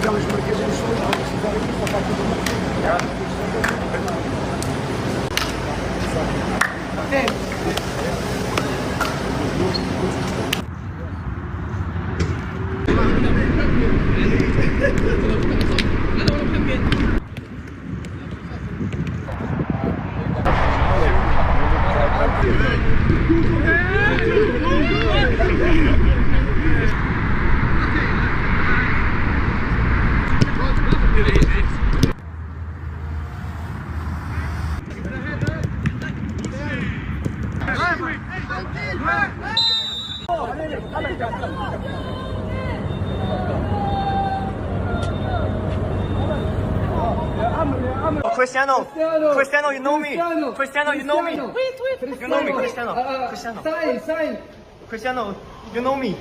widziałeś w markierze już Cristiano, Cristiano, you know me. Cristiano, you know me. You know me, Cristiano. Cristiano. Sign. Cristiano, you know me.